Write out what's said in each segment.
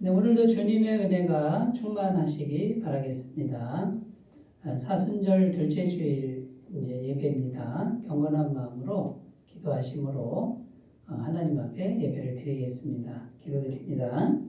네, 오늘도 주님의 은혜가 충만하시기 바라겠습니다. 사순절 둘째 주일 이제 예배입니다. 경건한 마음으로 기도하심으로 하나님 앞에 예배를 드리겠습니다. 기도드립니다.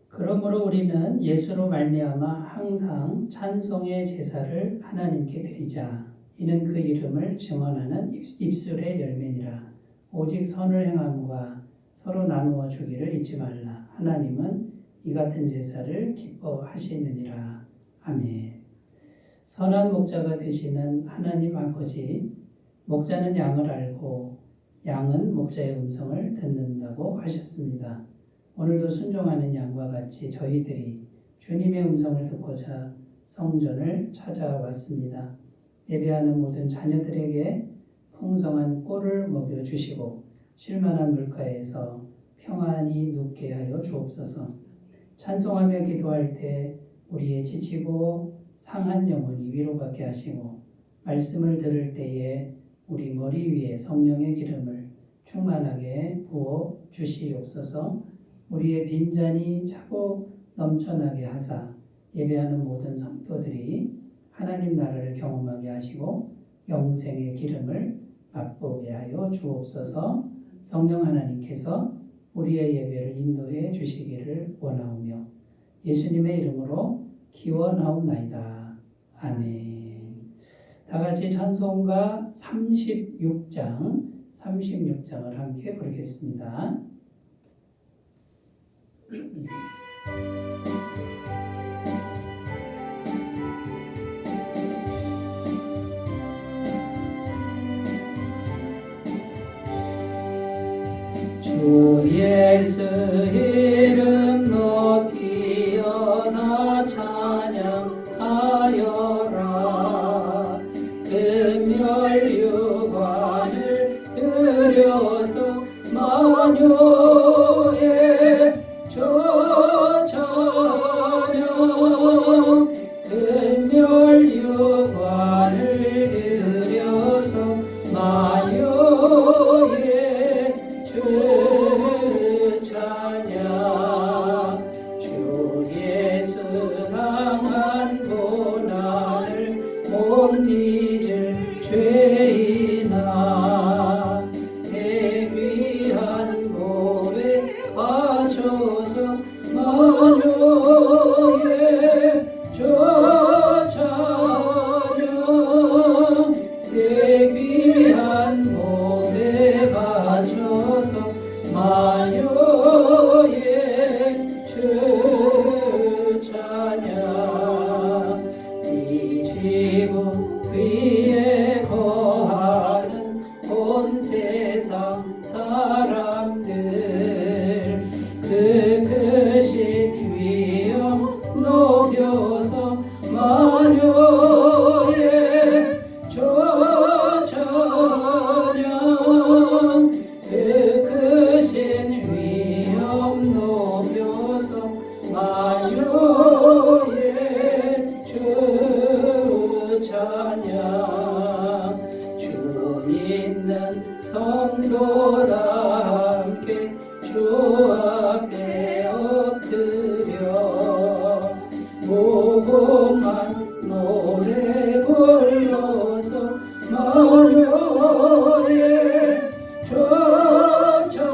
그러므로 우리는 예수로 말미암아 항상 찬송의 제사를 하나님께 드리자. 이는 그 이름을 증언하는 입술의 열매니라. 오직 선을 행함과 서로 나누어 주기를 잊지 말라. 하나님은 이 같은 제사를 기뻐하시느니라. 아멘. 선한 목자가 되시는 하나님 아버지, 목자는 양을 알고 양은 목자의 음성을 듣는다고 하셨습니다. 오늘도 순종하는 양과 같이 저희들이 주님의 음성을 듣고자 성전을 찾아왔습니다. 예배하는 모든 자녀들에게 풍성한 꼴을 먹여주시고 쉴만한 물가에서 평안히 눕게 하여 주옵소서. 찬송하며 기도할 때 우리의 지치고 상한 영혼이 위로받게 하시고 말씀을 들을 때에 우리 머리 위에 성령의 기름을 충만하게 부어 주시옵소서. 우리의 빈잔이 차고 넘쳐나게 하사 예배하는 모든 성도들이 하나님 나라를 경험하게 하시고 영생의 기름을 맛보게 하여 주옵소서. 성령 하나님께서 우리의 예배를 인도해 주시기를 원하오며 예수님의 이름으로 기원하옵나이다. 아멘. 다 같이 찬송가 36장을 함께 부르겠습니다. 주 예수 이름 높이어서 찬양하여라. 금멸유관을 드려서 만유의 조찬양. 금멸유관을 드려서 만유의 주 찬양. 주 예수 강한 고난을 못 잊을 죄인아 대귀한 몸에 바쳐서 만유의 주 찬양. 대귀한 몸에 바쳐서 만유의 주 찬양. 이 지구 위에 거하는 온 세상 사람들 그 크신 위엄 높여서 만유의 주 찬양. 그 크신 위엄 높여서 만유의 주 찬양. 주 믿는 성도다 함께 주 앞에 엎드려 무궁한 노래 불러서 만유의 주 찬양.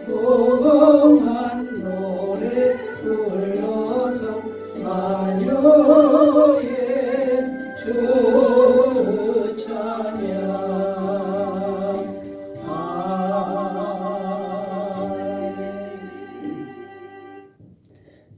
무궁한 노래 불러서 만유의 주 찬양.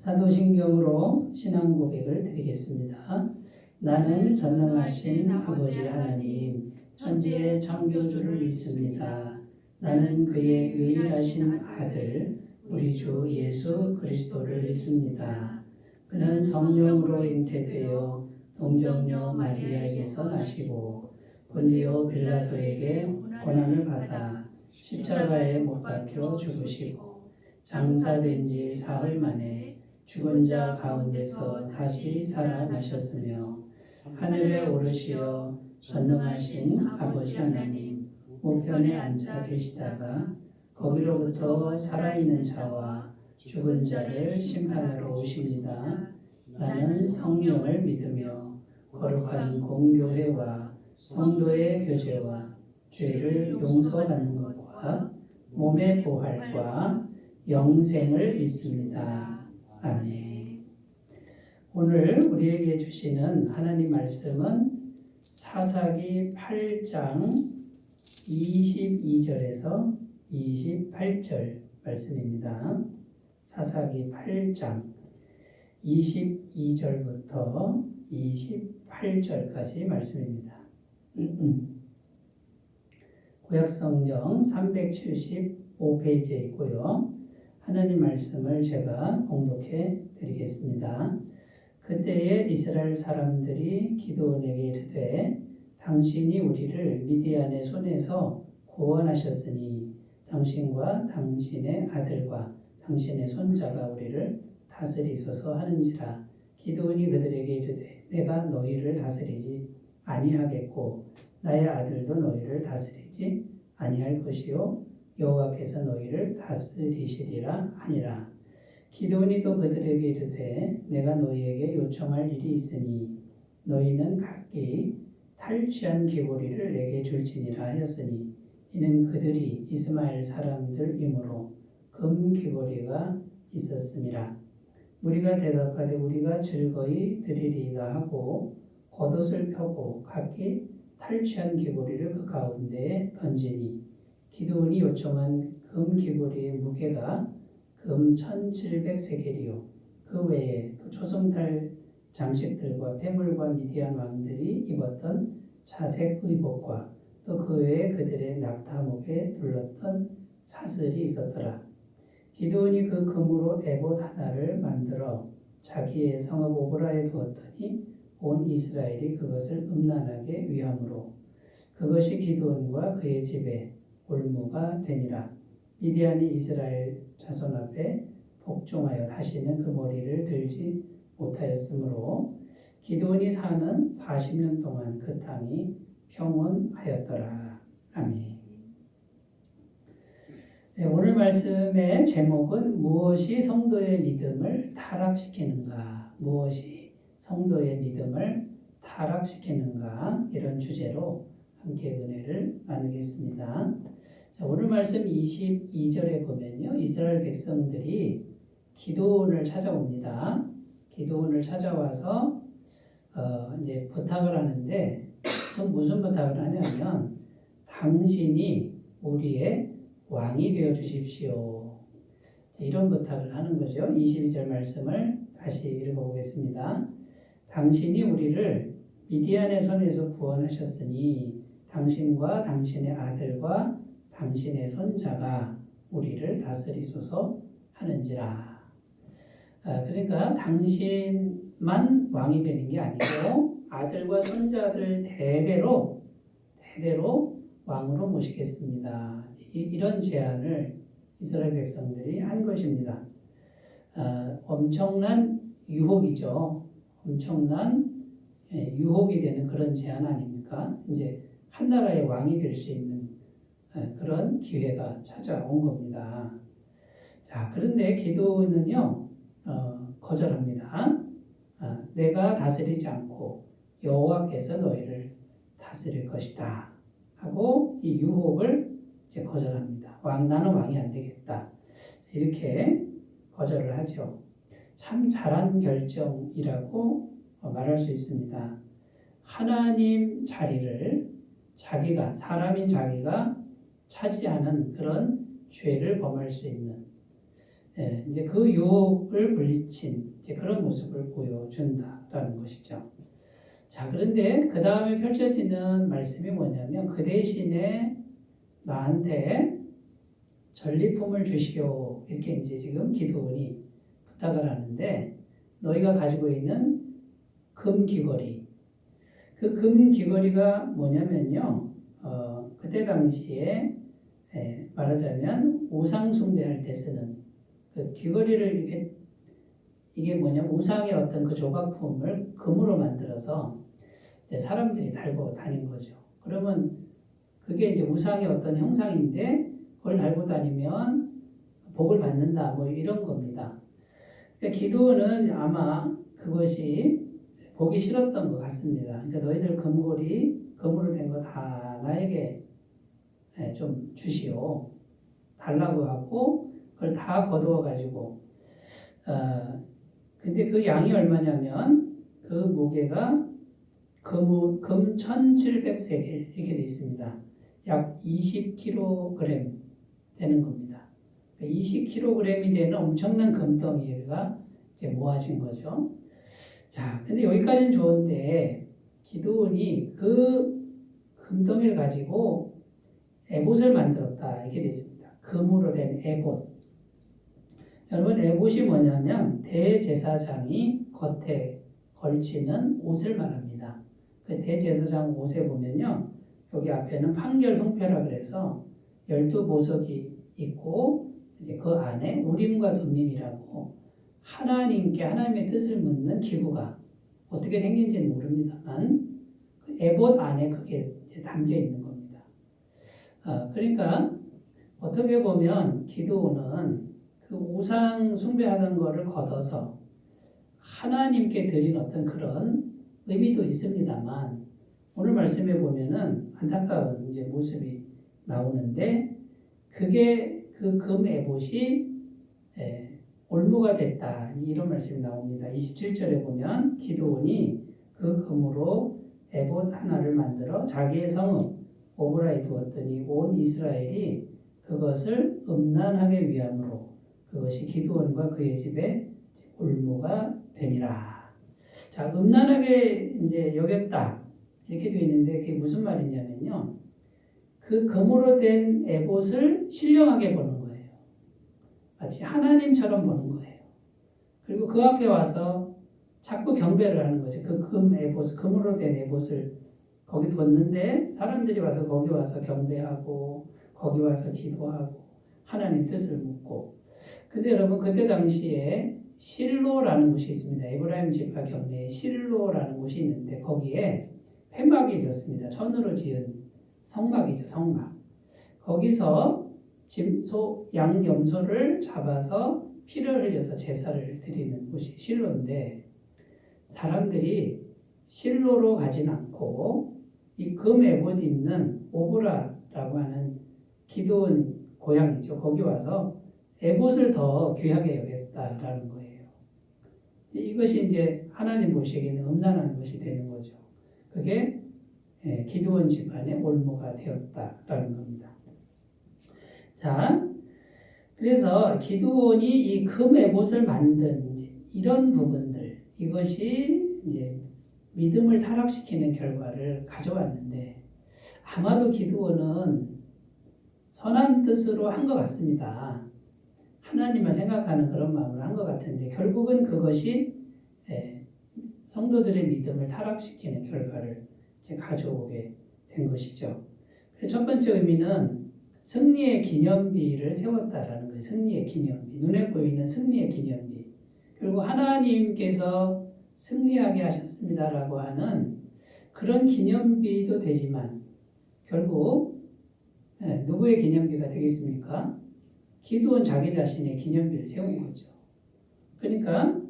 사도신경으로 신앙 고백을 드리겠습니다. 나는 전능하신 아버지 하나님 천지의 창조주를 믿습니다. 나는 그의 유일하신 아들 우리 주 예수 그리스도를 믿습니다. 그는 성령으로 잉태되어 동정녀 마리아에게서 나시고 본디오 빌라도에게 고난을 받아 십자가에 못 박혀 죽으시고 장사된 지 사흘 만에 죽은 자 가운데서 다시 살아나셨으며 하늘에 오르시어 전능하신 아버지 하나님 우편에 앉아 계시다가 거기로부터 살아있는 자와 죽은 자를 심판하러 오십니다. 나는 성령을 믿으며 거룩한 공교회와 성도의 교제와 죄를 용서받는 것과 몸의 부활과 영생을 믿습니다. 아멘. 오늘 우리에게 주시는 하나님 말씀은 사사기 8장 22절에서 28절 말씀입니다. 사사기 8장 22절부터 28절까지 말씀입니다. 구약성경 375페이지에 있고요. 하나님 말씀을 제가 봉독해 드리겠습니다. 그때에 이스라엘 사람들이 기드온에게 이르되 당신이 우리를 미디안의 손에서 구원하셨으니 당신과 당신의 아들과 당신의 손자가 우리를 다스리소서 하는지라. 기드온이 그들에게 이르되 내가 너희를 다스리지 아니하겠고 나의 아들도 너희를 다스리지 아니할 것이요 여호와께서 너희를 다스리시리라 하니라. 기드온이 또 그들에게 이르되 내가 너희에게 요청할 일이 있으니 너희는 각기 탈취한 귀고리를 내게 줄지니라 하였으니 이는 그들이 이스마엘 사람들이므로 금 귀고리가 있었음이라. 무리가 대답하되 우리가 즐거이 드리리이다 하고 겉옷을 펴고 각기 탈취한 귀고리를 그 가운데에 던지니 기드온이 요청한 금 귀고리의 무게가 금 1700세겔이요 그 외에 또 초승달 장식들과 폐물과 미디안 왕들이 입었던 자색 의복과 또 그 외에 그들의 낙타목에 둘렀던 사슬이 있었더라. 기드온이 그 금으로 에봇 하나를 만들어 자기의 성읍 오브라에 두었더니 온 이스라엘이 그것을 음란하게 위함으로 그것이 기드온과 그의 집에 올무가 되니라. 미디안이 이스라엘 자손 앞에 복종하여 다시는 그 머리를 들지 못하였으므로 기드온이 사는 40년 동안 그 땅이 평온하였더라. 아멘. 네, 오늘 말씀의 제목은 무엇이 성도의 믿음을 타락시키는가? 무엇이 성도의 믿음을 타락시키는가? 이런 주제로 함께 은혜를 나누겠습니다. 자, 오늘 말씀 22절에 보면요. 이스라엘 백성들이 기드온을 찾아옵니다. 기드온을 찾아와서 이제 부탁을 하는데 무슨 부탁을 하냐면 당신이 우리의 왕이 되어 주십시오. 이런 부탁을 하는 거죠. 22절 말씀을 다시 읽어보겠습니다. 당신이 우리를 미디안의 손에서 구원하셨으니 당신과 당신의 아들과 당신의 손자가 우리를 다스리소서 하는지라. 그러니까 당신만 왕이 되는 게 아니고 아들과 손자들 대대로 왕으로 모시겠습니다. 이런 제안을 이스라엘 백성들이 한 것입니다. 엄청난 유혹이죠. 엄청난 유혹이 되는 그런 제안 아닙니까? 이제 한 나라의 왕이 될 수 있는 그런 기회가 찾아온 겁니다. 자, 그런데 기드온은요, 거절합니다. 내가 다스리지 않고 여호와께서 너희를 다스릴 것이다 하고 이 유혹을 이제 거절합니다. 나는 왕이 안 되겠다. 이렇게 거절을 하죠. 참 잘한 결정이라고 말할 수 있습니다. 하나님 자리를 사람인 자기가 차지하는 그런 죄를 범할 수 있는 이제 그 유혹을 물리친 이제 그런 모습을 보여준다라는 것이죠. 자, 그런데 그 다음에 펼쳐지는 말씀이 뭐냐면 그 대신에 나한테 전리품을 주시오 이렇게 이제 지금 기드온이 부탁을 하는데 너희가 가지고 있는 금 귀걸이. 그 금 귀걸이가 뭐냐면요. 그때 당시에 말하자면 우상 숭배할 때 쓰는 그 귀걸이를 이게 뭐냐면 우상의 어떤 그 조각품을 금으로 만들어서 이제 사람들이 달고 다닌 거죠. 그러면 그게 이제 우상의 어떤 형상인데 그걸 달고 다니면 복을 받는다 뭐 이런 겁니다. 그러니까 기드온은 아마 그것이 보기 싫었던 것 같습니다. 그러니까 너희들 금고리 금으로 된 거 다 나에게 좀 주시오. 달라고 하고 그걸 다 거두어 가지고 근데 그 양이 얼마냐면 그 무게가 금 1700세겔 이렇게 되어 있습니다. 약 20kg 되는 겁니다. 20kg이 되는 엄청난 금덩이가 이제 모아진 거죠. 자, 근데 여기까지는 좋은데 기드온이 그 금덩이를 가지고 에봇을 만들었다 이렇게 되어 있습니다. 금으로 된 에봇. 여러분 에봇이 뭐냐면 대제사장이 겉에 걸치는 옷을 말합니다. 그 대제사장 옷에 보면요. 여기 앞에는 판결형표라 그래서 12보석이 있고 이제 그 안에 우림과 둠밈이라고 하나님의 뜻을 묻는 기구가 어떻게 생긴지는 모릅니다만 그 에봇 안에 그게 이제 담겨 있는 겁니다. 그러니까 어떻게 보면 기드온은 그 우상 숭배하던 거를 걷어서 하나님께 드린 어떤 그런 의미도 있습니다만 오늘 말씀에 보면은 안타까운 이제 모습이 나오는데 그게 그 금 에봇이 올무가 됐다 이런 말씀이 나옵니다. 27절에 보면 기드온이 그 금으로 에봇 하나를 만들어 자기의 성읍 오브라에 두었더니 온 이스라엘이 그것을 음란하게 위함으로 그것이 기드온과 그의 집에 올무가 되니라. 자, 음란하게 이제 여겼다 이렇게 되어 있는데 그게 무슨 말이냐면요. 그 금으로 된 에봇을 신령하게 보는 거예요. 마치 하나님처럼 보는 거예요. 그리고 그 앞에 와서 자꾸 경배를 하는 거죠. 그 금 에봇, 금으로 된 에봇을 거기 뒀는데 사람들이 와서 거기 와서 경배하고 거기 와서 기도하고 하나님 뜻을 묻고. 근데 여러분 그때 당시에 실로라는 곳이 있습니다. 에브라임 지파 경내에 실로라는 곳이 있는데 거기에 폐막이 있었습니다. 천으로 지은 성막이죠. 성막. 거기서 양 염소를 잡아서 피를 흘려서 제사를 드리는 곳이 실로인데 사람들이 실로로 가진 않고 이 금 에봇 있는 오브라라고 하는 기드온 고향이죠. 거기 와서 에봇을 더 귀하게 여겼다라는 거예요. 이것이 이제 하나님 보시기에는 음란한 것이 되는 거죠. 그게 기드온 집안의 올무가 되었다라는 겁니다. 자, 그래서 기드온이 이 금 에봇을 만든 이런 부분들 이것이 이제 믿음을 타락시키는 결과를 가져왔는데 아마도 기드온은 선한 뜻으로 한 것 같습니다. 하나님만 생각하는 그런 마음으로 한 것 같은데 결국은 그것이 성도들의 믿음을 타락시키는 결과를 이제 가져오게 된 것이죠. 첫 번째 의미는 승리의 기념비를 세웠다라는 거예요. 승리의 기념비. 눈에 보이는 승리의 기념비. 그리고 하나님께서 승리하게 하셨습니다라고 하는 그런 기념비도 되지만 결국 누구의 기념비가 되겠습니까? 기드온 자기 자신의 기념비를 세운 거죠. 그러니까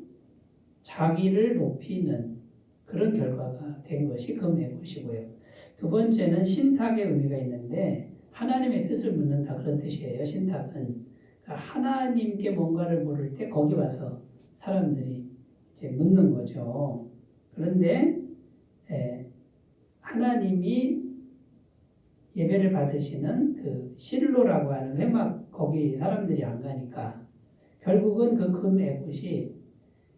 자기를 높이는 그런 결과가 된 것이 금 에봇이고요. 두 번째는 신탁의 의미가 있는데 하나님의 뜻을 묻는다 그런 뜻이에요. 신탁은 그러니까 하나님께 뭔가를 물을 때 거기 와서 사람들이 이제 묻는 거죠. 그런데 하나님이 예배를 받으시는 그 실로라고 하는 회막 거기 사람들이 안 가니까 결국은 그 금 에봇이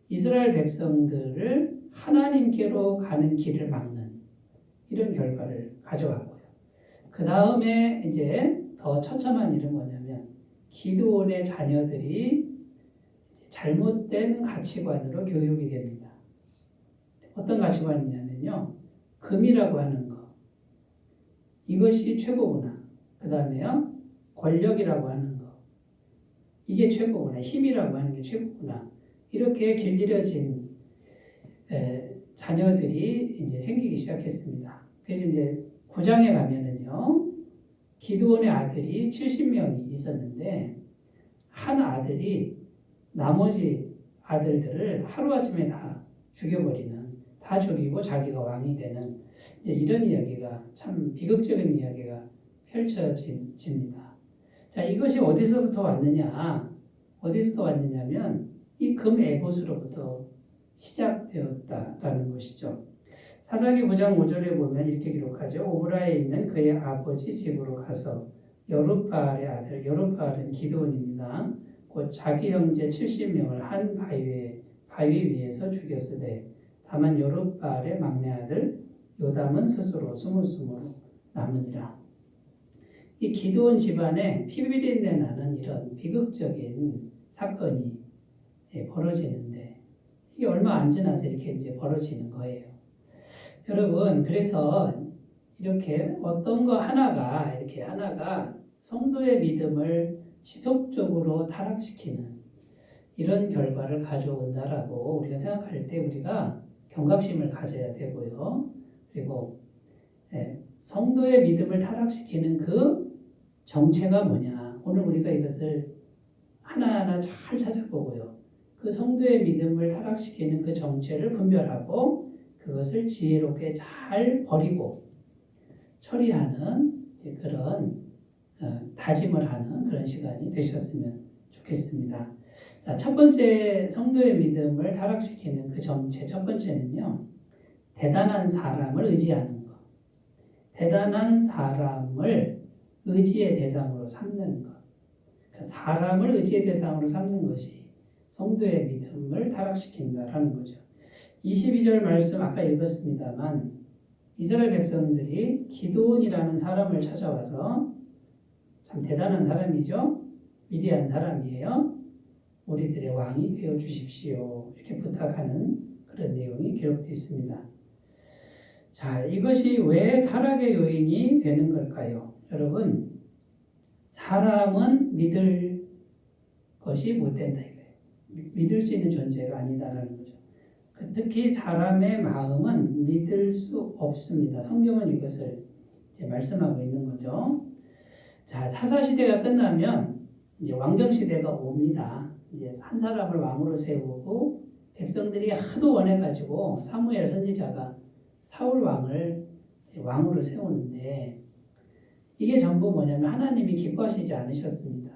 이스라엘 백성들을 하나님께로 가는 길을 막는 이런 결과를 가져왔고요. 그 다음에 이제 더 처참한 일은 뭐냐면 기드온의 자녀들이 잘못된 가치관으로 교육이 됩니다. 어떤 가치관이냐면요. 금이라고 하는 거. 이것이 최고구나. 그 다음에요. 권력이라고 하는 거. 이게 최고구나. 힘이라고 하는 게 최고구나. 이렇게 길들여진 자녀들이 이제 생기기 시작했습니다. 그래서 이제 9장에 가면은요. 기드온의 아들이 70명이 있었는데 한 아들이 나머지 아들들을 하루아침에 다 죽여버리는, 다 죽이고 자기가 왕이 되는 이제 이런 이야기가 참 비극적인 이야기가 펼쳐집니다. 자, 이것이 어디서부터 왔느냐? 어디서부터 왔느냐면 이 금에봇으로부터 시작되었다라는 것이죠. 사사기 9장 5절에 보면 이렇게 기록하죠. 오브라에 있는 그의 아버지 집으로 가서 여룹바알의 아들, 여룹바알은 기드온입니다. 곧 자기 형제 70명을 한 바위 위에서 죽였으되 다만 여룹바알의 막내 아들 요담은 스스로 스물스물 남으니라. 이 기드온 집안에 피비린내 나는 이런 비극적인 사건이 벌어지는데 이게 얼마 안 지나서 이렇게 이제 벌어지는 거예요. 여러분, 그래서 이렇게 어떤 거 하나가 성도의 믿음을 지속적으로 타락시키는 이런 결과를 가져온다라고 우리가 생각할 때 우리가 경각심을 가져야 되고요. 그리고 성도의 믿음을 타락시키는 그 정체가 뭐냐. 오늘 우리가 이것을 하나하나 잘 찾아보고요. 그 성도의 믿음을 타락시키는 그 정체를 분별하고 그것을 지혜롭게 잘 버리고 처리하는 그런 다짐을 하는 그런 시간이 되셨으면 좋겠습니다. 자, 첫 번째 성도의 믿음을 타락시키는 그 정체, 첫 번째는요. 대단한 사람을 의지하는 것. 대단한 사람을 의지의 대상으로 삼는 것. 그러니까 사람을 의지의 대상으로 삼는 것이 성도의 믿음을 타락시킨다라는 거죠. 22절 말씀 아까 읽었습니다만 이스라엘 백성들이 기드온이라는 사람을 찾아와서 참 대단한 사람이죠. 위대한 사람이에요. 우리들의 왕이 되어 주십시오. 이렇게 부탁하는 그런 내용이 기록되어 있습니다. 자, 이것이 왜 타락의 요인이 되는 걸까요? 여러분, 사람은 믿을 것이 못 된다 이거예요. 믿을 수 있는 존재가 아니다라는 거죠. 특히 사람의 마음은 믿을 수 없습니다. 성경은 이것을 이제 말씀하고 있는 거죠. 자, 사사시대가 끝나면 이제 왕정시대가 옵니다. 이제 한 사람을 왕으로 세우고 백성들이 하도 원해가지고 사무엘 선지자가 사울 왕을 왕으로 세우는데 이게 전부 뭐냐면 하나님이 기뻐하시지 않으셨습니다.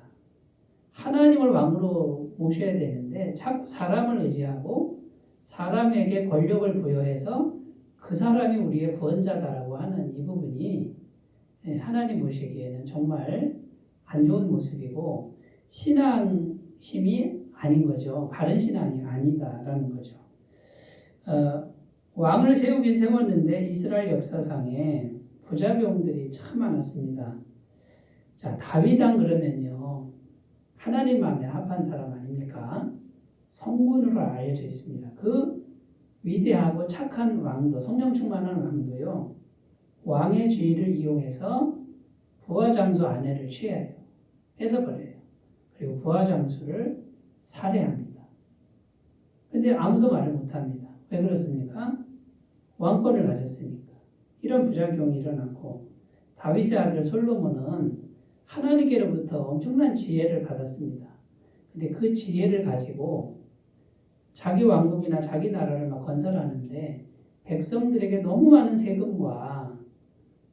하나님을 왕으로 모셔야 되는데 자꾸 사람을 의지하고 사람에게 권력을 부여해서 그 사람이 우리의 구원자다라고 하는 이 부분이 하나님 보시기에는 정말 안 좋은 모습이고 신앙심이 아닌 거죠. 바른 신앙이 아니다라는 거죠. 왕을 세우긴 세웠는데 이스라엘 역사상에 부작용들이 참 많았습니다. 자, 다윗왕 그러면요. 하나님 마음에 합한 사람 아닙니까? 성군으로 알려져 있습니다. 그 위대하고 착한 왕도, 성령 충만한 왕도요. 왕의 지위를 이용해서 부하장수 아내를 취해요. 뺏어버려요. 그리고 부하장수를 살해합니다. 근데 아무도 말을 못합니다. 왜 그렇습니까? 왕권을 가졌으니까. 이런 부작용이 일어났고 다윗의 아들 솔로몬은 하나님께로부터 엄청난 지혜를 받았습니다. 근데 그 지혜를 가지고 자기 왕국이나 자기 나라를 막 건설하는데 백성들에게 너무 많은 세금과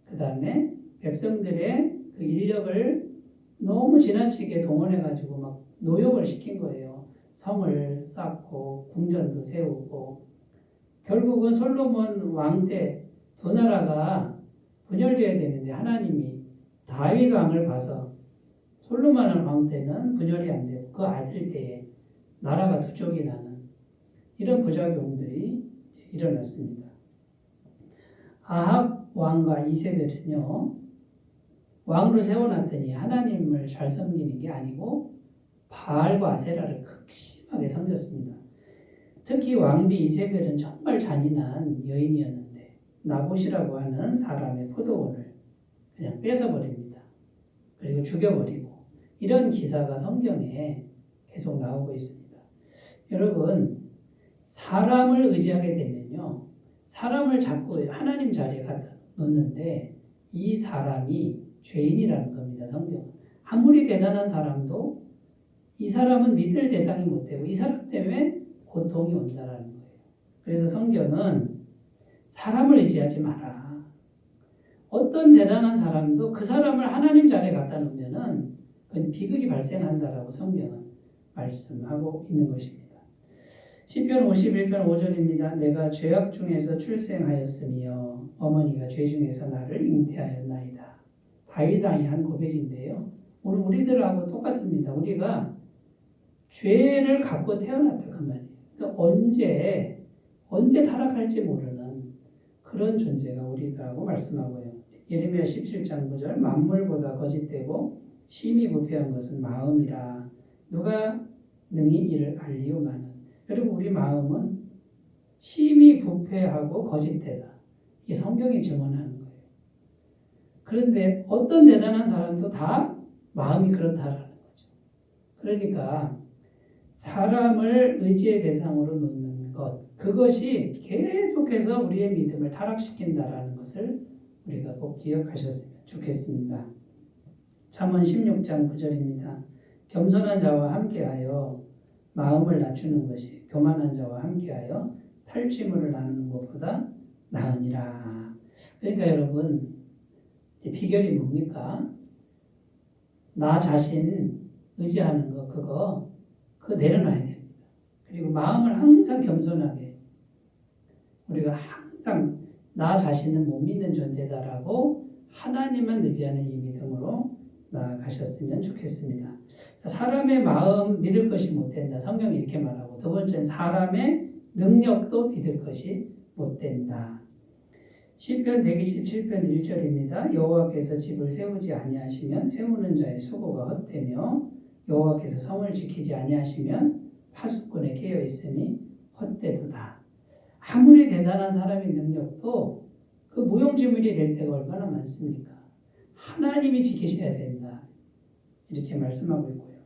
그 다음에 백성들의 그 인력을 너무 지나치게 동원해가지고 막 노역을 시킨 거예요. 성을 쌓고 궁전도 세우고 결국은 솔로몬 왕 때 두 나라가 분열되어야 되는데 하나님이 다윗 왕을 봐서 솔로몬 왕 때는 분열이 안 되고 그 아들 때에 나라가 두 쪽이 나는 이런 부작용들이 일어났습니다. 아합 왕과 이세벨은요. 왕으로 세워놨더니 하나님을 잘 섬기는 게 아니고 바알과 아세라를 훌륭하게 섬겼습니다. 특히 왕비 이세벨은 정말 잔인한 여인이었는데 나봇이라고 하는 사람의 포도원을 그냥 뺏어버립니다. 그리고 죽여버리고 이런 기사가 성경에 계속 나오고 있습니다. 여러분, 사람을 의지하게 되면요, 사람을 자꾸 하나님 자리에 갖다 놓는데 이 사람이 죄인이라는 겁니다. 성경은. 아무리 대단한 사람도 이 사람은 믿을 대상이 못 되고 이 사람 때문에 고통이 온다라는 거예요. 그래서 성경은 사람을 의지하지 마라. 어떤 대단한 사람도 그 사람을 하나님 자리에 갖다 놓으면은 그건 비극이 발생한다라고 성경은 말씀하고 있는 것입니다. 시편 51편 5절입니다. 내가 죄악 중에서 출생하였으며 어머니가 죄 중에서 나를 잉태하였나이다. 다윗 왕이 한 고백인데요. 오늘 우리들하고 똑같습니다. 우리가 죄를 갖고 태어났다 그 말이에요. 그러니까 언제 타락할지 모르는 그런 존재가 우리라고 말씀하고요. 예레미야 17장 9절 만물보다 거짓되고 심히 부패한 것은 마음이라 누가 능히 이를 알리오마는. 여러분, 우리 마음은 심히 부패하고 거짓되다. 이게 성경이 증언하는 거예요. 그런데 어떤 대단한 사람도 다 마음이 그렇다라는 거죠. 그러니까 사람을 의지의 대상으로 놓는 것, 그것이 계속해서 우리의 믿음을 타락시킨다라는 것을 우리가 꼭 기억하셨으면 좋겠습니다. 잠언 16장 9절입니다. 겸손한 자와 함께하여 마음을 낮추는 것이 교만한 자와 함께하여 탈취물을 나누는 것보다 나으니라. 그러니까 여러분, 비결이 뭡니까? 나 자신 의지하는 거 그거 내려놔야 됩니다. 그리고 마음을 항상 겸손하게, 우리가 항상 나 자신은 못 믿는 존재다라고 하나님만 의지하는 이 믿음으로 나아가셨으면 좋겠습니다. 사람의 마음 믿을 것이 못된다. 성경이 이렇게 말하고, 두 번째는 사람의 능력도 믿을 것이 못된다. 시편 127편 1절입니다. 여호와께서 집을 세우지 아니하시면 세우는 자의 수고가 헛되며 여호와께서 성을 지키지 아니하시면 파수꾼에 깨어 있음이 헛되도다. 아무리 대단한 사람의 능력도 그 무용지물이 될 때가 얼마나 많습니까? 하나님이 지키셔야 된다. 이렇게 말씀하고 있고요.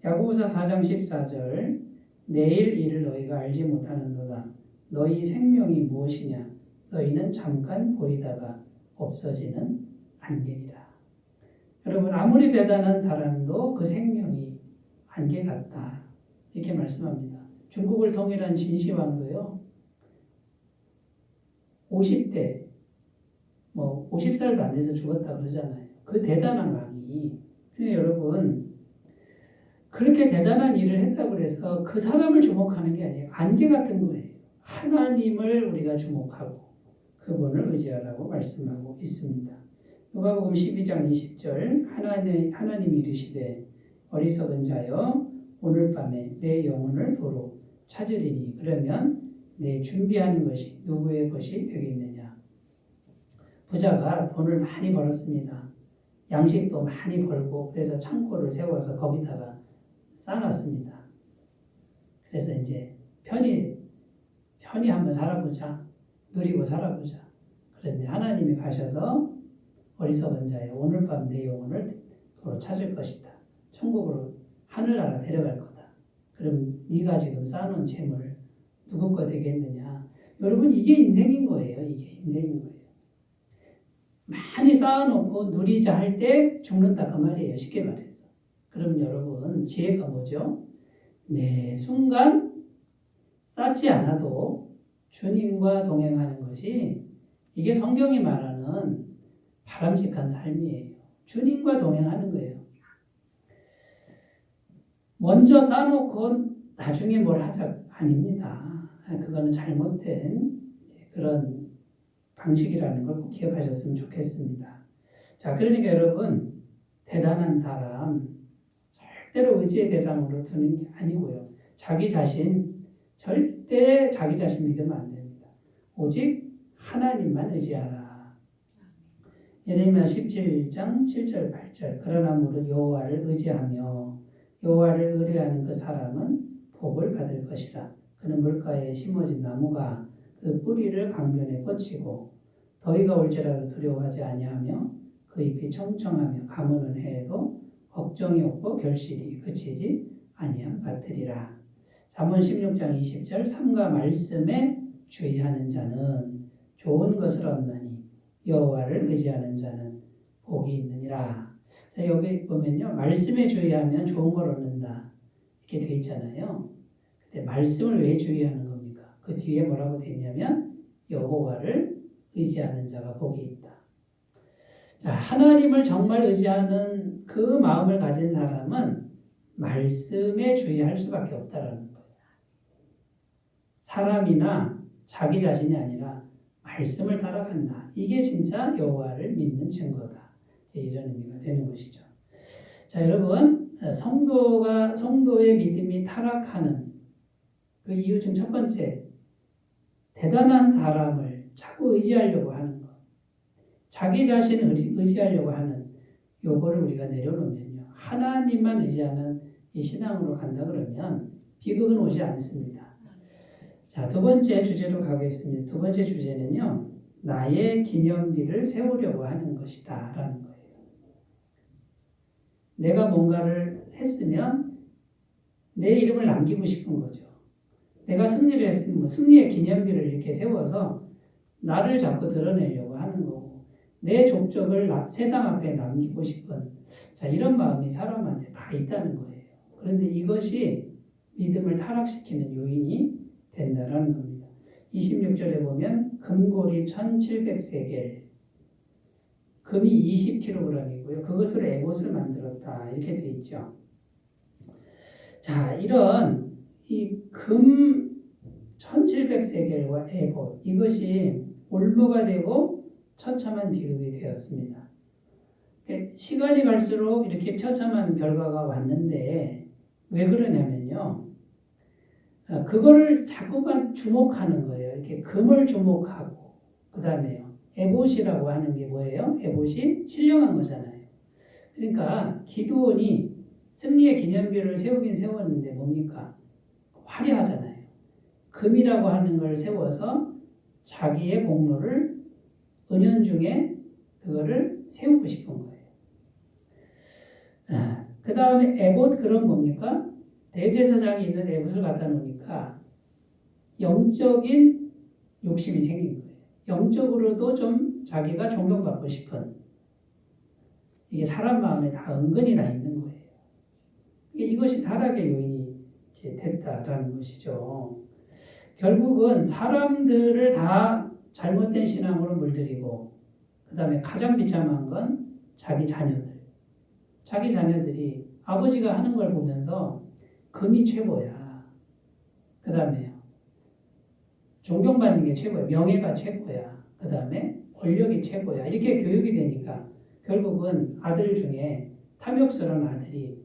야고보서 4장 14절 내일 일을 너희가 알지 못하는도다. 너희 생명이 무엇이냐? 너희는 잠깐 보이다가 없어지는 안개니라. 여러분, 아무리 대단한 사람도 그 생명이 안개 같다. 이렇게 말씀합니다. 중국을 통일한 진시황도요. 50대, 50살도 안 돼서 죽었다 그러잖아요. 그 대단한 왕이. 근데 여러분, 그렇게 대단한 일을 했다고 해서 그 사람을 주목하는 게 아니에요. 안개 같은 거예요. 하나님을 우리가 주목하고 그분을 의지하라고 말씀하고 있습니다. 누가복음 12장 20절 하나님이 이르시되 어리석은 자여 오늘 밤에 내 영혼을 도로 찾으리니 그러면 내 준비하는 것이 누구의 것이 되겠느냐. 부자가 돈을 많이 벌었습니다. 양식도 많이 벌고 그래서 창고를 세워서 거기다가 쌓아놨습니다. 그래서 이제 편히 한번 살아보자. 누리고 살아보자. 그런데 하나님이 가셔서 어리석은 자여 오늘 밤 내 영혼을 도로 찾을 것이다. 천국으로 하늘나라 데려갈 거다. 그럼 네가 지금 쌓아놓은 재물 누구 거 되겠느냐. 여러분, 이게 인생인 거예요. 이게 인생인 거예요. 많이 쌓아놓고 누리자 할 때 죽는다 그 말이에요. 쉽게 말해서. 그럼 여러분, 지혜가 뭐죠? 매 순간 쌓지 않아도 주님과 동행하는 것이 이게 성경이 말하는 바람직한 삶이에요. 주님과 동행하는 거예요. 먼저 쌓아놓고 나중에 뭘 하자 아닙니다. 그거는 잘못된 그런 방식이라는 걸 꼭 기억하셨으면 좋겠습니다. 자, 그러니까 여러분, 대단한 사람 절대로 의지의 대상으로 두는 게 아니고요. 자기 자신 절대 자기 자신 믿으면 안 됩니다. 오직 하나님만 의지하라. 예레미야 17장 7절 8절 그러나 무릇 여호와를 의지하며 여호와를 의뢰하는 그 사람은 복을 받을 것이라. 그는 물가에 심어진 나무가 그 뿌리를 강변에 뻗치고 더위가 올지라도 두려워하지 아니하며 그 잎이 청청하며 가무는 해에도 걱정이 없고 결실이 그치지 아니한 밭이리라. 잠언 16장 20절 삼가 말씀에 주의하는 자는 좋은 것을 얻나니 여호와를 의지하는 자는 복이 있느니라. 자, 여기 보면요. 말씀에 주의하면 좋은 걸 얻는다. 이렇게 돼 있잖아요. 근데 말씀을 왜 주의하는 겁니까? 그 뒤에 뭐라고 돼 있냐면 여호와를 의지하는 자가 복이 있다. 자, 하나님을 정말 의지하는 그 마음을 가진 사람은 말씀에 주의할 수밖에 없다라는 거예요. 사람이나 자기 자신이 아니라 말씀을 따라간다. 이게 진짜 여호와를 믿는 증거다. 이런 의미가 되는 것이죠. 자, 여러분, 성도의 믿음이 타락하는 그 이유 중 첫 번째, 대단한 사람을 자꾸 의지하려고 하는 것. 자기 자신을 의지하려고 하는 요거를 우리가 내려놓으면요. 하나님만 의지하는 이 신앙으로 간다 그러면 비극은 오지 않습니다. 자, 두 번째 주제로 가겠습니다. 두 번째 주제는요. 나의 기념비를 세우려고 하는 것이다 라는 거예요. 내가 뭔가를 했으면 내 이름을 남기고 싶은 거죠. 내가 승리를 했으면 승리의 기념비를 이렇게 세워서 나를 자꾸 드러내려고 하는 거고 내 족적을 세상 앞에 남기고 싶은 자, 이런 마음이 사람한테 다 있다는 거예요. 그런데 이것이 믿음을 타락시키는 요인이 된다라는 겁니다. 26절에 보면 금고리 1700세겔 금이 20kg이고요. 그것으로 에봇을 만들었다. 이렇게 되어 있죠. 자, 이런 이 금 1700세겔과 에봇 이것이 올무가 되고 처참한 비극이 되었습니다. 시간이 갈수록 이렇게 처참한 결과가 왔는데 왜 그러냐면요. 그거를 자꾸만 주목하는 거예요. 이렇게 금을 주목하고 그 다음에요. 에봇이라고 하는 게 뭐예요? 에봇이 신령한 거잖아요. 그러니까 기드온이 승리의 기념비를 세우긴 세웠는데 뭡니까? 화려하잖아요. 금이라고 하는 걸 세워서 자기의 공로를 은연중에 그거를 세우고 싶은 거예요. 그 다음에 에봇 그런 뭡니까? 대제사장이 있는 에봇을 갖다 놓으니까 영적인 욕심이 생긴 거예요. 영적으로도 좀 자기가 존경받고 싶은 이게 사람 마음에 다 은근히 다 있는 거예요. 이것이 타락의 요인이 됐다라는 것이죠. 결국은 사람들을 다 잘못된 신앙으로 물들이고 그 다음에 가장 비참한 건 자기 자녀들. 자기 자녀들이 아버지가 하는 걸 보면서 금이 최고야. 그 다음에 존경받는 게 최고야. 명예가 최고야. 그 다음에 권력이 최고야. 이렇게 교육이 되니까 결국은 아들 중에 탐욕스러운 아들이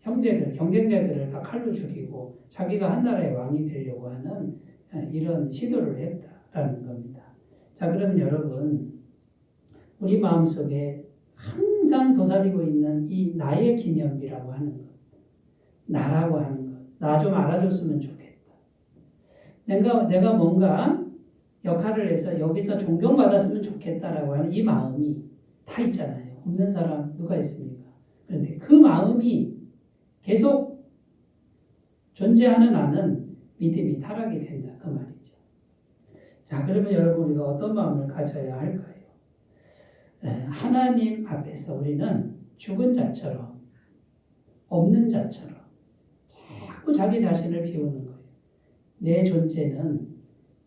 형제들, 경쟁자들을 다 칼로 죽이고 자기가 한 나라의 왕이 되려고 하는 이런 시도를 했다라는 겁니다. 자, 그러면 여러분, 우리 마음속에 항상 도사리고 있는 이 나의 기념비라고 하는 것, 나라고 하는 것, 나 좀 알아줬으면 좋겠다. 내가 뭔가 역할을 해서 여기서 존경받았으면 좋겠다라고 하는 이 마음이 다 있잖아요. 없는 사람 누가 있습니까? 그런데 그 마음이 계속 존재하는 한은 믿음이 타락이 된다. 그 말이죠. 자, 그러면 여러분 우리가 어떤 마음을 가져야 할까요? 하나님 앞에서 우리는 죽은 자처럼 없는 자처럼 자꾸 자기 자신을 비우는 거예요. 내 존재는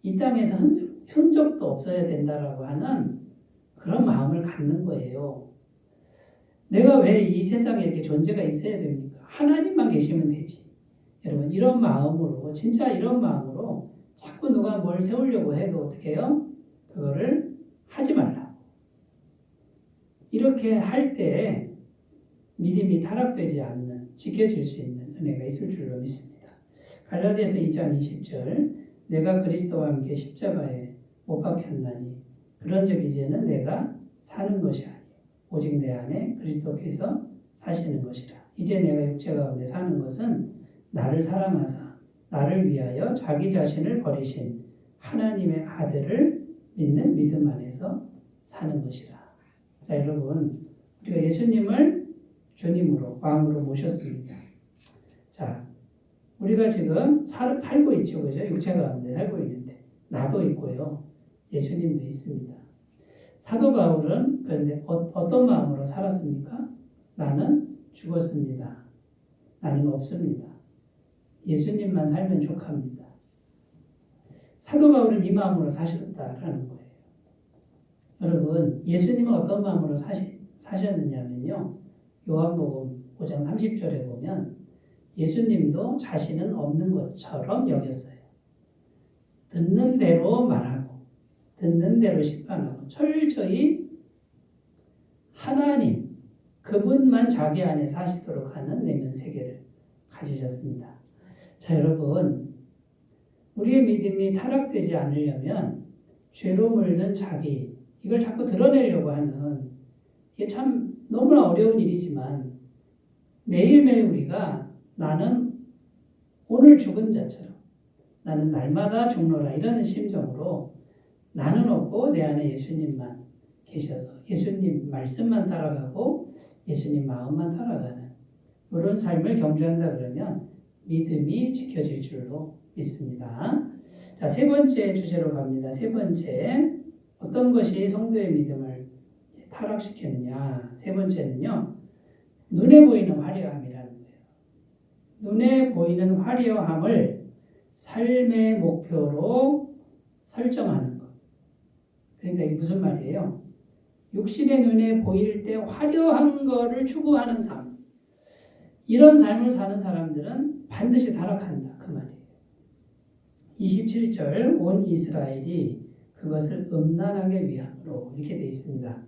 이 땅에서 흔적도 없어야 된다라고 하는 그런 마음을 갖는 거예요. 내가 왜 이 세상에 이렇게 존재가 있어야 됩니까? 하나님만 계시면 되지. 여러분 이런 마음으로 진짜 이런 마음으로 자꾸 누가 뭘 세우려고 해도 어떻게 해요? 그거를 하지 말라고. 이렇게 할 때 믿음이 타락되지 않는 지켜질 수 있는 은혜가 있을 줄로 믿습니다. 갈라디아서 2장 20절 내가 그리스도와 함께 십자가에 못 박혔나니 그런즉 이제는 내가 사는 것이 아니요 오직 내 안에 그리스도께서 사시는 것이라. 이제 내가 육체 가운데 사는 것은 나를 사랑하사 나를 위하여 자기 자신을 버리신 하나님의 아들을 믿는 믿음 안에서 사는 것이라. 자, 여러분, 우리가 예수님을 주님으로 왕으로 모셨습니다. 자, 우리가 지금 살고 있죠, 그죠? 육체 가운데 살고 있는데 나도 있고요, 예수님도 있습니다. 사도 바울은 그런데 어떤 마음으로 살았습니까? 나는 죽었습니다. 나는 없습니다. 예수님만 살면 족합니다. 사도 바울은 이 마음으로 사셨다라는 거예요. 여러분, 예수님은 어떤 마음으로 사셨느냐면요, 요한복음 5장 30절에 보면 예수님도 자신은 없는 것처럼 여겼어요. 듣는 대로 말하고 듣는 대로 심판하고 철저히 하나님 그분만 자기 안에 사시도록 하는 내면 세계를 가지셨습니다. 자, 여러분, 우리의 믿음이 타락되지 않으려면 죄로 물든 자기, 이걸 자꾸 드러내려고 하는, 이게 참 너무나 어려운 일이지만 매일매일 우리가 나는 오늘 죽은 자처럼, 나는 날마다 죽노라, 이런 심정으로 나는 없고 내 안에 예수님만 계셔서 예수님 말씀만 따라가고 예수님 마음만 따라가는 이런 삶을 경주한다 그러면 믿음이 지켜질 줄로 믿습니다. 자, 세 번째 주제로 갑니다. 세 번째, 어떤 것이 성도의 믿음을 타락시키느냐. 세 번째는요, 눈에 보이는 화려함이라는 거예요. 눈에 보이는 화려함을 삶의 목표로 설정하는 것. 그러니까 이게 무슨 말이에요? 육신의 눈에 보일 때 화려한 거를 추구하는 삶. 이런 삶을 사는 사람들은 반드시 타락한다. 그 말이에요. 27절, 온 이스라엘이 그것을 음란하게 위함으로, 이렇게 되어 있습니다.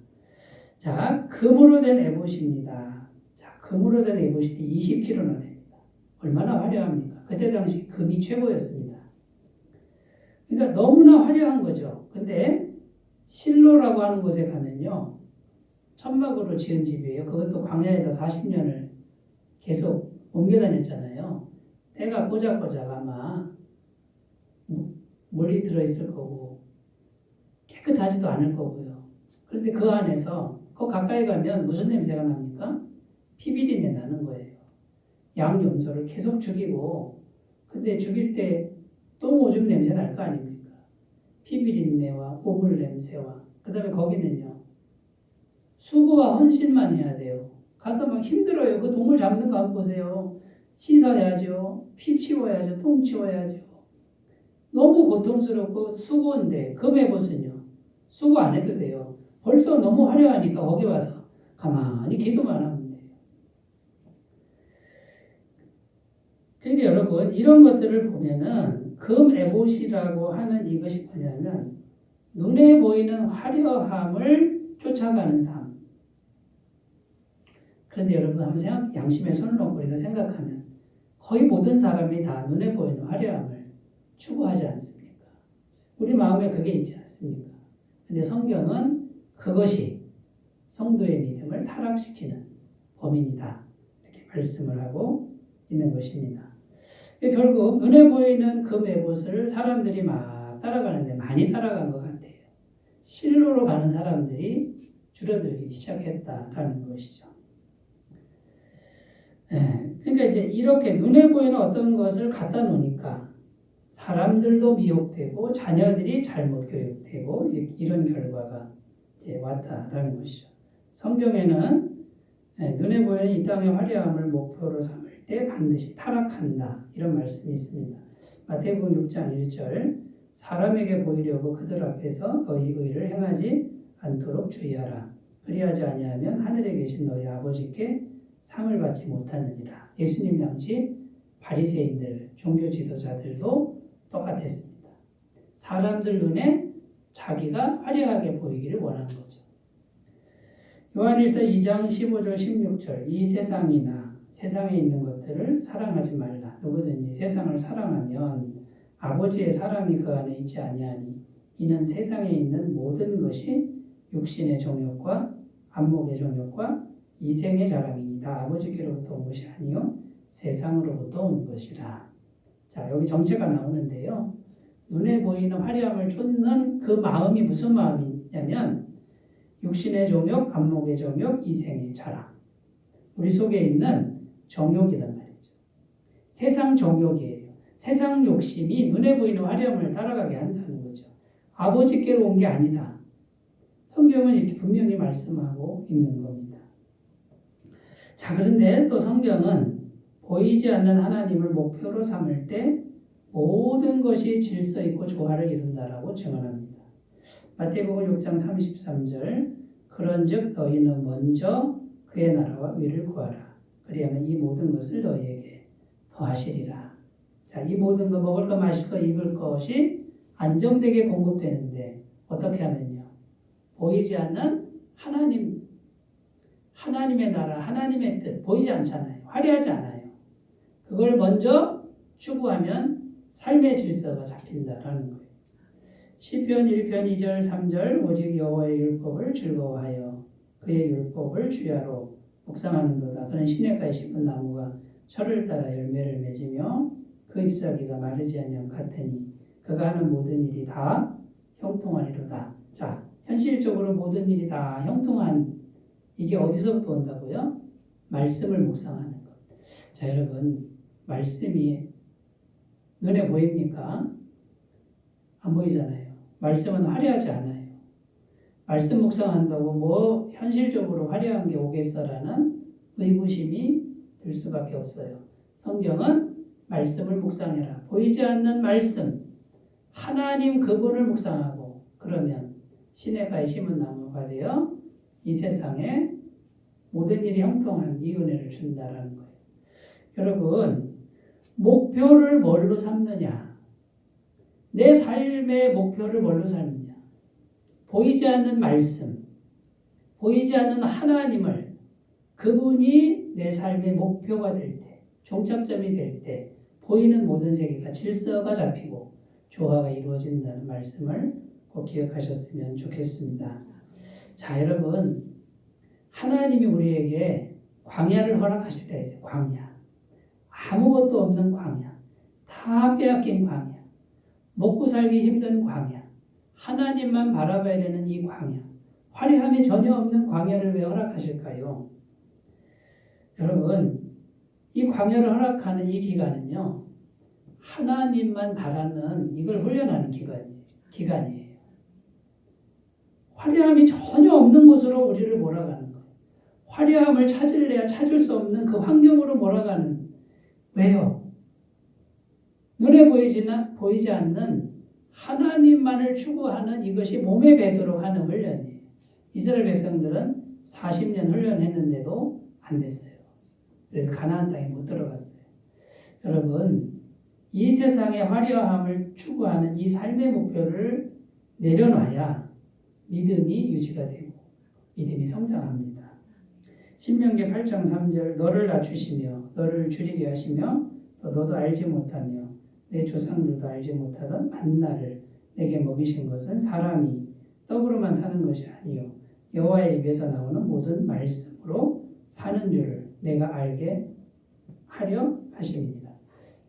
자, 금으로 된 에봇입니다. 자, 금으로 된 에봇이 20kg나 됩니다. 얼마나 화려합니까? 그때 당시 금이 최고였습니다. 그러니까 너무나 화려한 거죠. 근데 실로라고 하는 곳에 가면요, 천막으로 지은 집이에요. 그것도 광야에서 40년을 계속 옮겨 다녔잖아요. 때가 꼬작꼬작 아마 물이 들어있을 거고 깨끗하지도 않을 거고요. 그런데 그 안에서 그 가까이 가면 무슨 냄새가 납니까? 피비린내 나는 거예요. 양 염소를 계속 죽이고, 근데 죽일 때 똥 오줌 냄새 날 거 아닙니까? 피비린내와 오물 냄새와, 그 다음에 거기는요, 수고와 헌신만 해야 돼요. 가서 막 힘들어요. 그 동물 잡는 거 한번 보세요. 씻어야죠. 피 치워야죠. 똥 치워야죠. 너무 고통스럽고 수고인데, 금에봇은요, 수고 안 해도 돼요. 벌써 너무 화려하니까 거기 와서 가만히 기도만 하면 돼요. 그러니까 여러분, 이런 것들을 보면은 금에봇이라고 하는 이것이 뭐냐면 눈에 보이는 화려함을 쫓아가는 삶. 그런데 여러분, 한번 양심에 손을 놓고 우리가 생각하면 거의 모든 사람이 다 눈에 보이는 화려함을 추구하지 않습니까? 우리 마음에 그게 있지 않습니까? 근데 성경은 그것이 성도의 믿음을 타락시키는 범인이다, 이렇게 말씀을 하고 있는 것입니다. 결국 눈에 보이는 금에봇을 사람들이 막 따라가는데 많이 따라간 것 같아요. 실로로 가는 사람들이 줄어들기 시작했다라는 것이죠. 그러니까 이제 이렇게 눈에 보이는 어떤 것을 갖다 놓으니까 사람들도 미혹되고 자녀들이 잘못 교육되고 이런 결과가 이제 왔다라는 것이죠. 성경에는 눈에 보이는 이 땅의 화려함을 목표로 삼을 때 반드시 타락한다, 이런 말씀이 있습니다. 마태복음 6장 1절, 사람에게 보이려고 그들 앞에서 너희 의를 행하지 않도록 주의하라. 그리하지 아니하면 하늘에 계신 너희 아버지께 상을 받지 못하느니라. 예수님 당시 바리새인들, 종교 지도자들도 똑같았습니다. 사람들 눈에 자기가 화려하게 보이기를 원한 거죠. 요한일서 2장 15절 16절, 이 세상이나 세상에 있는 것들을 사랑하지 말라. 누구든지 세상을 사랑하면 아버지의 사랑이 그 안에 있지 아니하니 이는 세상에 있는 모든 것이 육신의 정욕과 안목의 정욕과 이생의 자랑이니 다 아버지께로부터 온 것이 아니요 세상으로부터 온 것이라. 자, 여기 정체가 나오는데요. 눈에 보이는 화려함을 쫓는 그 마음이 무슨 마음이냐면 육신의 정욕, 안목의 정욕, 이생의 자랑. 우리 속에 있는 정욕이란 말이죠. 세상 정욕이에요. 세상 욕심이 눈에 보이는 화려함을 따라가게 한다는 거죠. 아버지께로 온 게 아니다. 성경은 이렇게 분명히 말씀하고 있는 겁니다. 자, 그런데 또 성경은 보이지 않는 하나님을 목표로 삼을 때 모든 것이 질서 있고 조화를 이룬다라고 증언합니다. 마태복음 6장 33절 그런즉 너희는 먼저 그의 나라와 의를 구하라. 그리하면 이 모든 것을 너희에게 더하시리라. 자, 이 모든 거 먹을 거 마실 거 입을 것이 안정되게 공급되는데 어떻게 하면요? 보이지 않는 하나님의 나라, 하나님의 뜻 보이지 않잖아요. 화려하지 않아요. 그걸 먼저 추구하면 삶의 질서가 잡힌다라는 거예요. 시편 1편 2절 3절 오직 여호와의 율법을 즐거워하여 그의 율법을 주야로 묵상하는도다. 그는 시냇가에 심은 나무가 철을 따라 열매를 맺으며 그 잎사귀가 마르지 아니함 같으니 그가 하는 모든 일이 다 형통하리로다. 자, 현실적으로 모든 일이 다 형통한 이게 어디서부터 온다고요? 말씀을 묵상하는 것. 자, 여러분 말씀이 눈에 보입니까? 안 보이잖아요. 말씀은 화려하지 않아요. 말씀 묵상한다고 뭐 현실적으로 화려한 게 오겠어라는 의구심이 들 수밖에 없어요. 성경은 말씀을 묵상해라. 보이지 않는 말씀, 하나님 그분을 묵상하고 그러면 시냇가에 심은 나무가 되어 이 세상에 모든 일이 형통한 이 은혜를 준다라는 거예요. 여러분, 목표를 뭘로 삼느냐? 내 삶의 목표를 뭘로 삼느냐? 보이지 않는 말씀, 보이지 않는 하나님을 그분이 내 삶의 목표가 될 때, 종착점이 될 때 보이는 모든 세계가 질서가 잡히고 조화가 이루어진다는 말씀을 꼭 기억하셨으면 좋겠습니다. 자, 여러분, 하나님이 우리에게 광야를 허락하실 때가 있어요. 광야. 아무것도 없는 광야. 다 빼앗긴 광야. 먹고 살기 힘든 광야. 하나님만 바라봐야 되는 이 광야. 화려함이 전혀 없는 광야를 왜 허락하실까요? 여러분, 이 광야를 허락하는 이 기간은요, 하나님만 바라는 이걸 훈련하는 기간이에요. 화려함이 전혀 없는 곳으로 우리를 몰아가는 거예요. 화려함을 찾을래야 찾을 수 없는 그 환경으로 몰아가는. 왜요? 눈에 보이지 않는 하나님만을 추구하는 이것이 몸에 배도록 하는 훈련이에요. 이스라엘 백성들은 40년 훈련했는데도 안 됐어요. 그래서 가나안 땅에 못 들어갔어요. 여러분, 이 세상의 화려함을 추구하는 이 삶의 목표를 내려놔야 믿음이 유지가 되고 믿음이 성장합니다. 신명기 8장 3절 너를 낮추시며 너를 줄이게 하시며 또 너도 알지 못하며 내 조상들도 알지 못하던 만나를 내게 먹이신 것은 사람이 떡으로만 사는 것이 아니요 여호와의 입에서 나오는 모든 말씀으로 사는 줄을 내가 알게 하려 하십니다.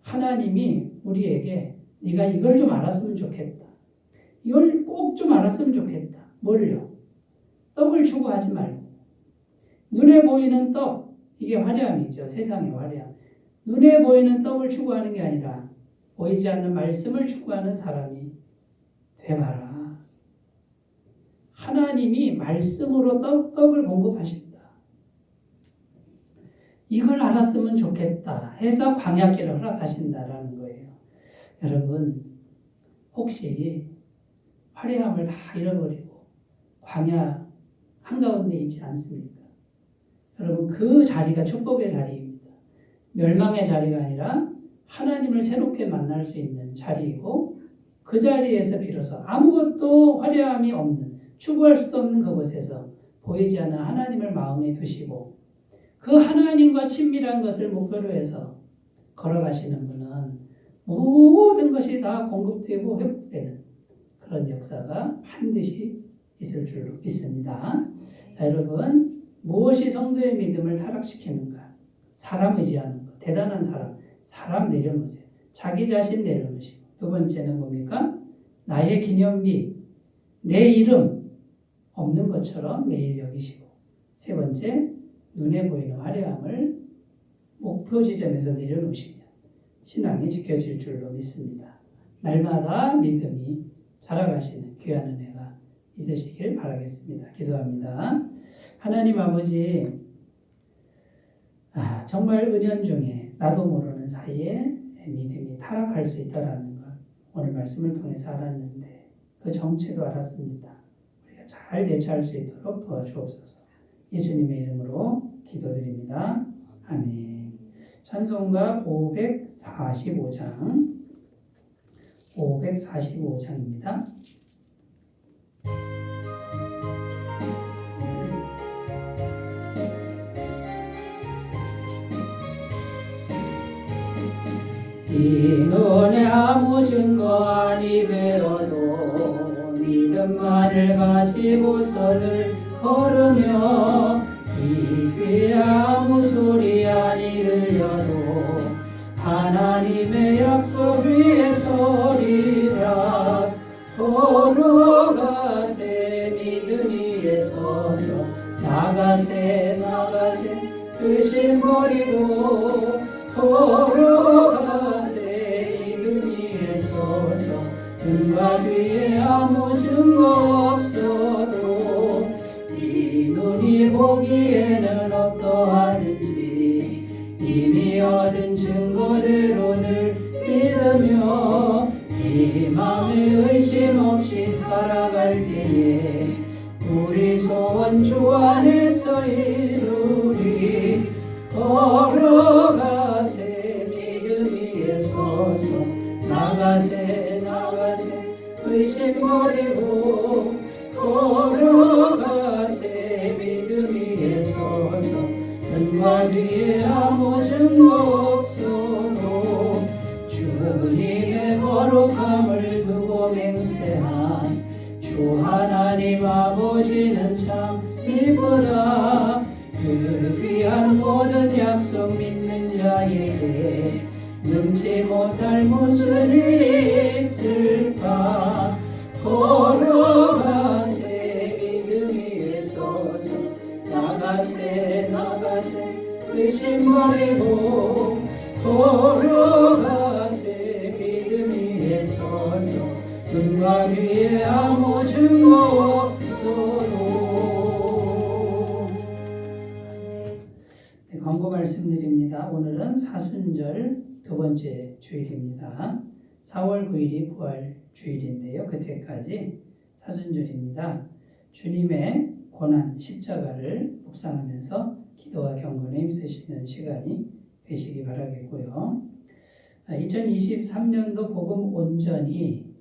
하나님이 우리에게 네가 이걸 좀 알았으면 좋겠다. 이걸 꼭 좀 알았으면 좋겠다. 뭘요? 떡을 추구하지 말고 눈에 보이는 떡, 이게 화려함이죠. 세상의 화려함. 눈에 보이는 떡을 추구하는 게 아니라 보이지 않는 말씀을 추구하는 사람이 되봐라. 하나님이 말씀으로 떡을 공급하신다. 이걸 알았으면 좋겠다 해서 광야길을 허락하신다라는 거예요. 여러분, 혹시 화려함을 다 잃어버리고 광야 한가운데 있지 않습니까? 여러분, 그 자리가 축복의 자리입니다. 멸망의 자리가 아니라 하나님을 새롭게 만날 수 있는 자리이고 그 자리에서 비로소 아무것도 화려함이 없는 추구할 수도 없는 그곳에서 보이지 않는 하나님을 마음에 두시고 그 하나님과 친밀한 것을 목표로 해서 걸어가시는 분은 모든 것이 다 공급되고 회복되는 그런 역사가 반드시 있을 줄로 믿습니다. 자, 여러분, 무엇이 성도의 믿음을 타락시키는가? 사람 의지하는 것. 대단한 사람 내려놓으세요. 자기 자신 내려놓으시고. 두 번째는 뭡니까? 나의 기념비, 내 이름 없는 것처럼 매일 여기시고. 세 번째, 눈에 보이는 화려함을 목표 지점에서 내려놓으시면 신앙이 지켜질 줄로 믿습니다. 날마다 믿음이 자라가시는 귀한 은혜가 있으시길 바라겠습니다. 기도합니다. 하나님 아버지, 정말 은연중에 나도 모르는 사이에 믿음이 타락할 수 있다라는 것 오늘 말씀을 통해서 알았는데 그 정체도 알았습니다. 우리가 잘 대처할 수 있도록 도와주옵소서. 예수님의 이름으로 기도드립니다. 아멘. 찬송가 545장 545장입니다. 이 눈에 아무 증거 아니 배워도 믿음만을 가지고서들 걸으며 이 귀에 아무 소리 아니 들려도 하나님의 약속 위에 서리라. 걸어가세 믿음 위에 서서 나가세 의심 버리고 걸어가세 믿음 위에 서서 눈과 귀에 아무 증거 없어도 이 눈이 보기에는 어떠하든지 이미 얻은 증거대로 늘 믿으며 이 마음에 의심 없이 살아갈 때에 우리 소원 주 안에서 이루리. 걸어가세 믿음 위에 서서 나가세 의심 버리고 걸어가세 믿음 위에 서서 눈과 귀에 아무 증거 없어도 주님의 거룩함을 두고 맹세한 주 하나님 아버지는 참 이쁘다. 그 귀한 모든 약속 믿는 자에게 능치 못할 무슨 일이 있을까. 걸어가세 믿음 위에 서서 나가세 의심 버리고 걸어가세 믿음 위에 서서 눈과 귀에 아무 증거 없어도. 광고 말씀드립니다. 오늘은 사순절 두 번째 주일입니다. 4월 9일이 부활 주일인데요. 그때까지 사순절입니다. 주님의 고난 십자가를 묵상하면서 기도와 경건에 힘쓰시는 시간이 되시기 바라겠고요. 2023년도 복음 온전히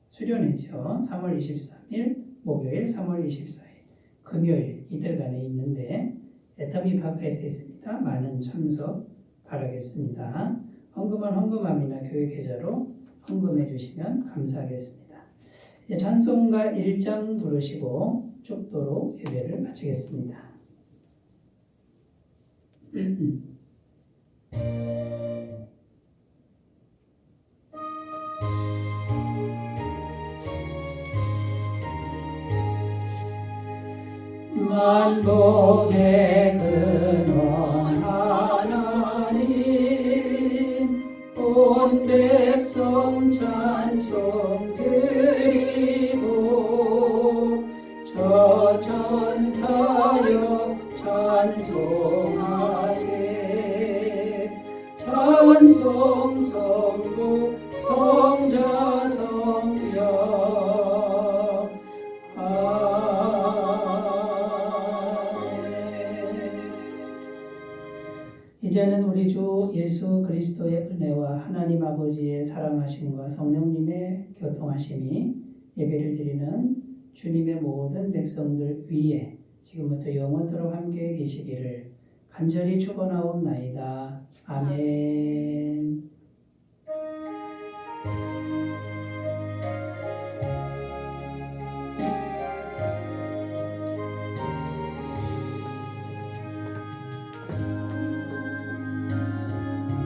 수련회죠. 3월 23일 목요일, 3월 24일 금요일 이틀간에 있는데 애터미 파크에서 있습니다. 많은 참석 바라겠습니다. 헌금은 헌금함이나 교회 계좌로 헌금해 주시면 감사하겠습니다. 이제 찬송가 1장 부르시고 축도로 예배를 마치겠습니다. 만복의 근원 하나님 온 백성 찬송 드리고 저 천사여 찬송하세. 찬송 성부 성자 성령 이제는 우리 주 예수 그리스도의 은혜와 하나님 아버지의 사랑하심과 성령님의 교통하심이 예배를 드리는 주님의 모든 백성들 위에 지금부터 영원토록 함께 계시기를 간절히 축원하옵나이다. 아멘.